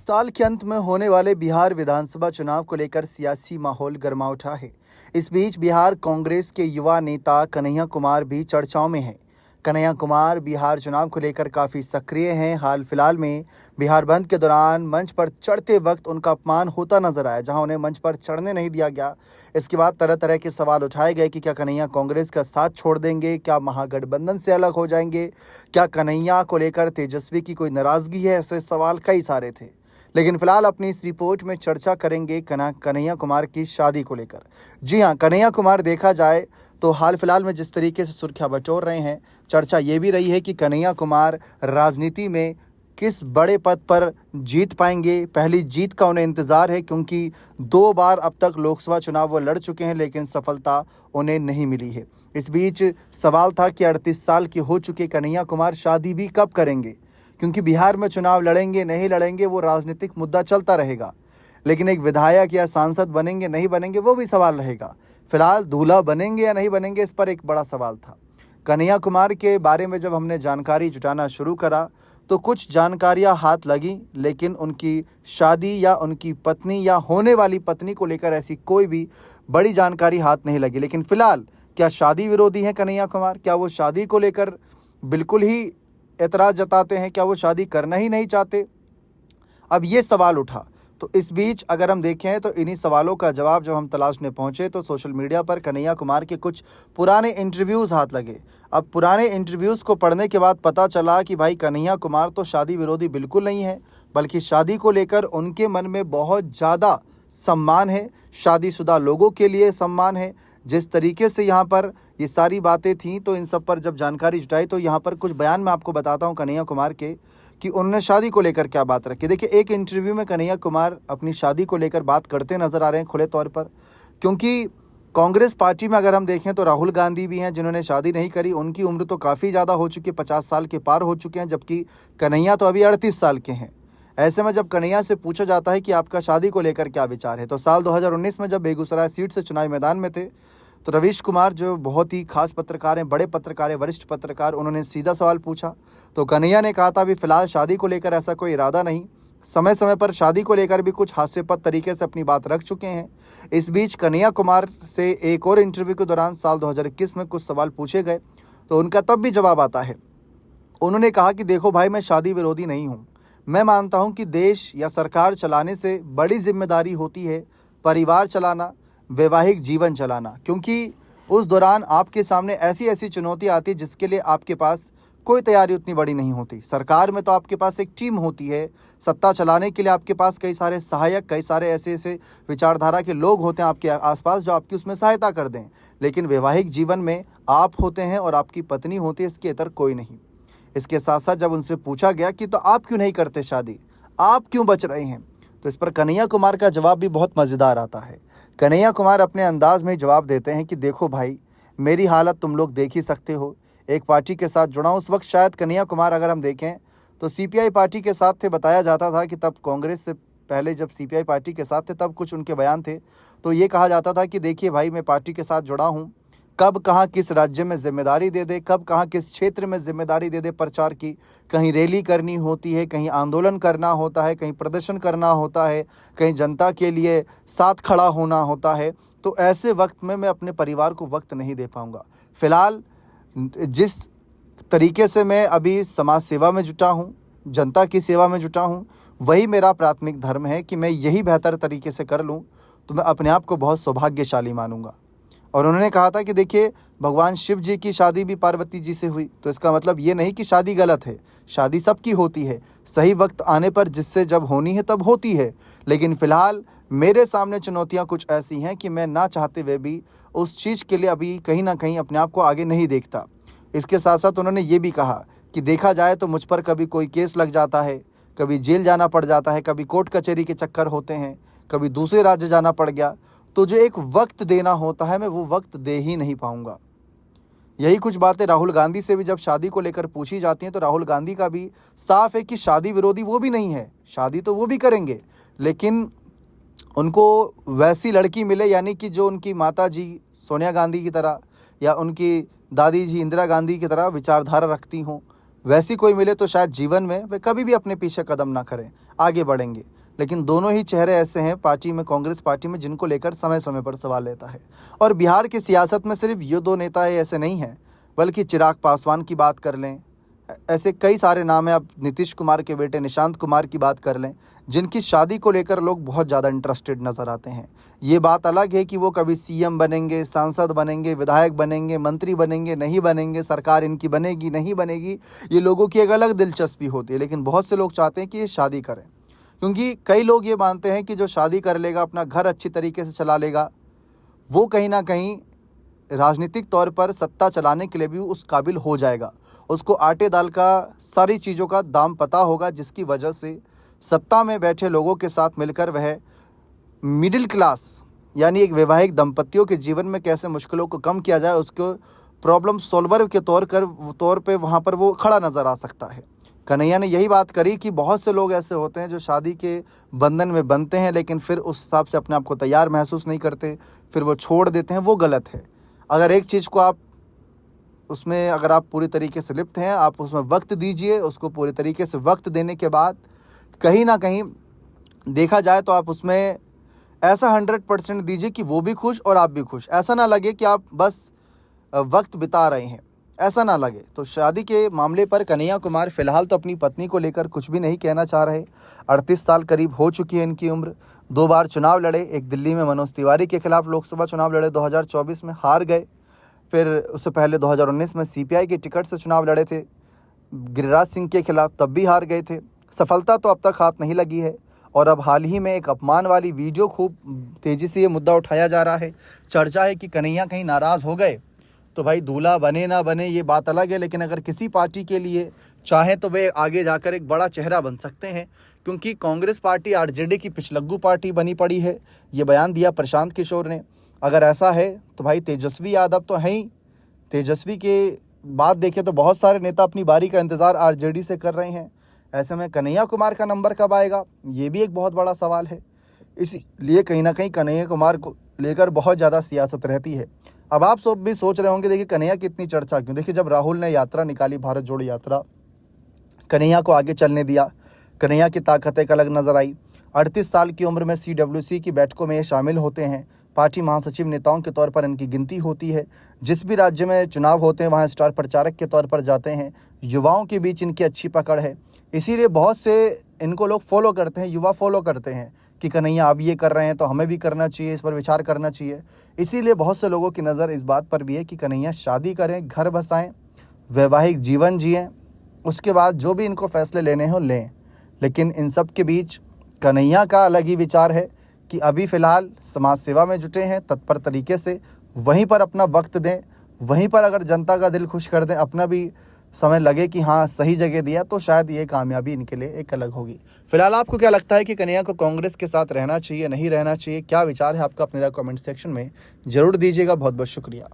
साल के अंत में होने वाले बिहार विधानसभा चुनाव को लेकर सियासी माहौल गर्मा उठा है। इस बीच बिहार कांग्रेस के युवा नेता कन्हैया कुमार भी चर्चाओं में हैं। कन्हैया कुमार बिहार चुनाव को लेकर काफ़ी सक्रिय हैं। हाल फिलहाल में बिहार बंद के दौरान मंच पर चढ़ते वक्त उनका अपमान होता नजर आया, जहां उन्हें मंच पर चढ़ने नहीं दिया गया। इसके बाद तरह तरह के सवाल उठाए गए कि क्या कन्हैया कांग्रेस का साथ छोड़ देंगे, क्या महागठबंधन से अलग हो जाएंगे, क्या कन्हैया को लेकर तेजस्वी की कोई नाराजगी है। ऐसे सवाल कई सारे थे, लेकिन फिलहाल अपनी इस रिपोर्ट में चर्चा करेंगे कन्हैया कुमार की शादी को लेकर। जी हां, कन्हैया कुमार देखा जाए तो हाल फिलहाल में जिस तरीके से सुर्खियां बटोर रहे हैं, चर्चा ये भी रही है कि कन्हैया कुमार राजनीति में किस बड़े पद पर जीत पाएंगे। पहली जीत का उन्हें इंतज़ार है, क्योंकि 2 बार अब तक लोकसभा चुनाव वो लड़ चुके हैं, लेकिन सफलता उन्हें नहीं मिली है। इस बीच सवाल था कि 38 साल के हो चुके कन्हैया कुमार शादी भी कब करेंगे, क्योंकि बिहार में चुनाव लड़ेंगे नहीं लड़ेंगे वो राजनीतिक मुद्दा चलता रहेगा, लेकिन एक विधायक या सांसद बनेंगे नहीं बनेंगे वो भी सवाल रहेगा। फिलहाल दूल्हा बनेंगे या नहीं बनेंगे, इस पर एक बड़ा सवाल था। कन्हैया कुमार के बारे में जब हमने जानकारी जुटाना शुरू करा तो कुछ जानकारियां हाथ लगी, लेकिन उनकी शादी या उनकी पत्नी या होने वाली पत्नी को लेकर ऐसी कोई भी बड़ी जानकारी हाथ नहीं लगी। लेकिन फिलहाल क्या शादी विरोधी हैं कन्हैया कुमार? क्या वो शादी को लेकर बिल्कुल ही एतराज़ जताते हैं? क्या वो शादी करना ही नहीं चाहते? अब ये सवाल उठा। तो इस बीच अगर हम देखें तो इन्हीं सवालों का जवाब जब हम तलाशने पहुंचे तो सोशल मीडिया पर कन्हैया कुमार के कुछ पुराने इंटरव्यूज़ हाथ लगे। अब पुराने इंटरव्यूज़ को पढ़ने के बाद पता चला कि भाई कन्हैया कुमार तो शादी विरोधी बिल्कुल नहीं है, बल्कि शादी को लेकर उनके मन में बहुत ज़्यादा सम्मान है, शादीशुदा लोगों के लिए सम्मान है। जिस तरीके से यहाँ पर ये सारी बातें थीं, तो इन सब पर जब जानकारी जुटाई तो यहाँ पर कुछ बयान मैं आपको बताता हूँ कन्हैया कुमार के, कि उन्होंने शादी को लेकर क्या बात रखी। देखिए, एक इंटरव्यू में कन्हैया कुमार अपनी शादी को लेकर बात करते नजर आ रहे हैं खुले तौर पर, क्योंकि कांग्रेस पार्टी में अगर हम देखें तो राहुल गांधी भी हैं जिन्होंने शादी नहीं करी। उनकी उम्र तो काफ़ी ज़्यादा हो चुकी है, 50 साल के पार हो चुके हैं, जबकि कन्हैया तो अभी 38 साल के हैं। ऐसे में जब कन्हैया से पूछा जाता है कि आपका शादी को लेकर क्या विचार है, तो साल 2019 में जब बेगूसराय सीट से चुनावी मैदान में थे तो रवीश कुमार जो बहुत ही खास पत्रकार हैं, बड़े पत्रकार हैं, वरिष्ठ पत्रकार, उन्होंने सीधा सवाल पूछा तो कन्हैया ने कहा था अभी फिलहाल शादी को लेकर ऐसा कोई इरादा नहीं। समय समय पर शादी को लेकर भी कुछ हास्यास्पद तरीके से अपनी बात रख चुके हैं। इस बीच कन्हैया कुमार से एक और इंटरव्यू के दौरान साल 2021 में कुछ सवाल पूछे गए तो उनका तब भी जवाब आता है। उन्होंने कहा कि देखो भाई, मैं शादी विरोधी नहीं हूँ। मैं मानता हूँ कि देश या सरकार चलाने से बड़ी जिम्मेदारी होती है परिवार चलाना, वैवाहिक जीवन चलाना, क्योंकि उस दौरान आपके सामने ऐसी ऐसी चुनौतियाँ आती है जिसके लिए आपके पास कोई तैयारी उतनी बड़ी नहीं होती। सरकार में तो आपके पास एक टीम होती है, सत्ता चलाने के लिए आपके पास कई सारे सहायक, कई सारे ऐसे ऐसे विचारधारा के लोग होते हैं आपके आसपास जो आपकी उसमें सहायता कर दें, लेकिन वैवाहिक जीवन में आप होते हैं और आपकी पत्नी होती है, इसके इतर कोई नहीं। इसके साथ साथ जब उनसे पूछा गया कि तो आप क्यों नहीं करते शादी, आप क्यों बच रहे हैं, तो इस पर कन्हैया कुमार का जवाब भी बहुत मज़ेदार आता है। कन्हैया कुमार अपने अंदाज में जवाब देते हैं कि देखो भाई, मेरी हालत तुम लोग देख ही सकते हो, एक पार्टी के साथ जुड़ा हूँ। उस वक्त शायद कन्हैया कुमार अगर हम देखें तो सीपीआई पार्टी के साथ थे। बताया जाता था कि तब कांग्रेस से पहले जब सीपीआई पार्टी के साथ थे तब कुछ उनके बयान थे, तो ये कहा जाता था कि देखिए भाई, मैं पार्टी के साथ जुड़ा हूँ, कब कहाँ किस राज्य में जिम्मेदारी दे दे, कब कहाँ किस क्षेत्र में जिम्मेदारी दे दे प्रचार की, कहीं रैली करनी होती है, कहीं आंदोलन करना होता है, कहीं प्रदर्शन करना होता है, कहीं जनता के लिए साथ खड़ा होना होता है, तो ऐसे वक्त में मैं अपने परिवार को वक्त नहीं दे पाऊँगा। फिलहाल जिस तरीके से मैं अभी समाज सेवा में जुटा हूँ, जनता की सेवा में जुटा हूँ, वही मेरा प्राथमिक धर्म है कि मैं यही बेहतर तरीके से कर लूँ तो मैं अपने आप को बहुत सौभाग्यशाली मानूंगा। और उन्होंने कहा था कि देखिए, भगवान शिव जी की शादी भी पार्वती जी से हुई, तो इसका मतलब ये नहीं कि शादी गलत है, शादी सबकी होती है, सही वक्त आने पर जिससे जब होनी है तब होती है। लेकिन फ़िलहाल मेरे सामने चुनौतियां कुछ ऐसी हैं कि मैं ना चाहते हुए भी उस चीज़ के लिए अभी कहीं ना कहीं अपने आप को आगे नहीं देखता। इसके साथ साथ उन्होंने ये भी कहा कि देखा जाए तो मुझ पर कभी कोई केस लग जाता है, कभी जेल जाना पड़ जाता है, कभी कोर्ट कचहरी के चक्कर होते हैं, कभी दूसरे राज्य जाना पड़ गया, तो जो एक वक्त देना होता है मैं वो वक्त दे ही नहीं पाऊंगा। यही कुछ बातें राहुल गांधी से भी जब शादी को लेकर पूछी जाती हैं तो राहुल गांधी का भी साफ है कि शादी विरोधी वो भी नहीं है, शादी तो वो भी करेंगे, लेकिन उनको वैसी लड़की मिले, यानी कि जो उनकी माता जी सोनिया गांधी की तरह या उनकी दादी जी इंदिरा गांधी की तरह विचारधारा रखती हों, वैसी कोई मिले तो शायद जीवन में वे कभी भी अपने पीछे कदम ना करें, आगे बढ़ेंगे। लेकिन दोनों ही चेहरे ऐसे हैं पार्टी में, कांग्रेस पार्टी में, जिनको लेकर समय समय पर सवाल लेता है। और बिहार की सियासत में सिर्फ ये दो नेता है ऐसे नहीं हैं, बल्कि चिराग पासवान की बात कर लें, ऐसे कई सारे नाम हैं। आप नीतीश कुमार के बेटे निशांत कुमार की बात कर लें, जिनकी शादी को लेकर लोग बहुत ज़्यादा इंटरेस्टेड नज़र आते हैं। ये बात अलग है कि वो कभी सीएम बनेंगे, सांसद बनेंगे, विधायक बनेंगे, मंत्री बनेंगे, नहीं बनेंगे, सरकार इनकी बनेगी, नहीं बनेगी, ये लोगों की एक अलग दिलचस्पी होती है। लेकिन बहुत से लोग चाहते हैं कि ये शादी करें, क्योंकि कई लोग ये मानते हैं कि जो शादी कर लेगा, अपना घर अच्छी तरीके से चला लेगा, वो कहीं ना कहीं राजनीतिक तौर पर सत्ता चलाने के लिए भी उस काबिल हो जाएगा। उसको आटे दाल का, सारी चीज़ों का दाम पता होगा, जिसकी वजह से सत्ता में बैठे लोगों के साथ मिलकर वह मिडिल क्लास यानी एक वैवाहिक दंपतियों के जीवन में कैसे मुश्किलों को कम किया जाए, उसको प्रॉब्लम सॉल्वर के तौर पे वहाँ पर वो खड़ा नज़र आ सकता है। कन्हैया ने यही बात करी कि बहुत से लोग ऐसे होते हैं जो शादी के बंधन में बनते हैं, लेकिन फिर उस हिसाब से अपने आप को तैयार महसूस नहीं करते, फिर वो छोड़ देते हैं। वो गलत है। अगर एक चीज़ को अगर आप पूरी तरीके से लिप्त हैं, आप उसमें वक्त दीजिए। उसको पूरी तरीके से वक्त देने के बाद कहीं ना कहीं देखा जाए तो आप उसमें ऐसा 100% दीजिए कि वो भी खुश और आप भी खुश। ऐसा ना लगे कि आप बस वक्त बिता रहे हैं, ऐसा ना लगे। तो शादी के मामले पर कन्हैया कुमार फ़िलहाल तो अपनी पत्नी को लेकर कुछ भी नहीं कहना चाह रहे। 38 साल करीब हो चुकी है इनकी उम्र। 2 बार चुनाव लड़े, एक दिल्ली में मनोज तिवारी के खिलाफ लोकसभा चुनाव लड़े, 2024 में हार गए। फिर उससे पहले 2019 में सीपीआई के टिकट से चुनाव लड़े थे गिरिराज सिंह के खिलाफ, तब भी हार गए थे। सफलता तो अब तक हाथ नहीं लगी है। और अब हाल ही में एक अपमान वाली वीडियो खूब तेज़ी से ये मुद्दा उठाया जा रहा है। चर्चा है कि कन्हैया कहीं नाराज़ हो गए तो भाई दूल्हा बने ना बने ये बात अलग है, लेकिन अगर किसी पार्टी के लिए चाहे तो वे आगे जाकर एक बड़ा चेहरा बन सकते हैं, क्योंकि कांग्रेस पार्टी आरजेडी की पिछलग्गू पार्टी बनी पड़ी है। ये बयान दिया प्रशांत किशोर ने। अगर ऐसा है तो भाई तेजस्वी यादव तो हैं ही। तेजस्वी के बाद देखें तो बहुत सारे नेता अपनी बारी का इंतज़ार आरजेडी से कर रहे हैं। ऐसे में कन्हैया कुमार का नंबर कब आएगा, ये भी एक बहुत बड़ा सवाल है। इसीलिए कहीं ना कहीं कन्हैया कुमार को लेकर बहुत ज़्यादा सियासत रहती है। अब आप सब भी सोच रहे होंगे, देखिए कन्हैया की इतनी चर्चा क्यों। देखिए जब राहुल ने यात्रा निकाली, भारत जोड़ो यात्रा, कन्हैया को आगे चलने दिया। कन्हैया की ताकत एक अलग नज़र आई। 38 साल की उम्र में CWC की बैठकों में ये शामिल होते हैं। पार्टी महासचिव नेताओं के तौर पर इनकी गिनती होती है। जिस भी राज्य में चुनाव होते हैं वहाँ स्टार प्रचारक के तौर पर जाते हैं। युवाओं के बीच इनकी अच्छी पकड़ है, इसीलिए बहुत से इनको लोग फॉलो करते हैं, युवा फॉलो करते हैं कि कन्हैया अब ये कर रहे हैं तो हमें भी करना चाहिए, इस पर विचार करना चाहिए। इसीलिए बहुत से लोगों की नज़र इस बात पर भी है कि कन्हैया शादी करें, घर बसाएं, वैवाहिक जीवन जिएं, उसके बाद जो भी इनको फैसले लेने हों लें। लेकिन इन सब के बीच कन्हैया का अलग ही विचार है कि अभी फ़िलहाल समाज सेवा में जुटे हैं तत्पर तरीके से, वहीं पर अपना वक्त दें, वहीं पर अगर जनता का दिल खुश कर दें, अपना भी समय लगे कि हाँ सही जगह दिया, तो शायद ये कामयाबी इनके लिए एक अलग होगी। फिलहाल आपको क्या लगता है कि कन्हैया को कांग्रेस के साथ रहना चाहिए, नहीं रहना चाहिए? क्या विचार है आपका? अपने कमेंट सेक्शन में ज़रूर दीजिएगा। बहुत बहुत शुक्रिया।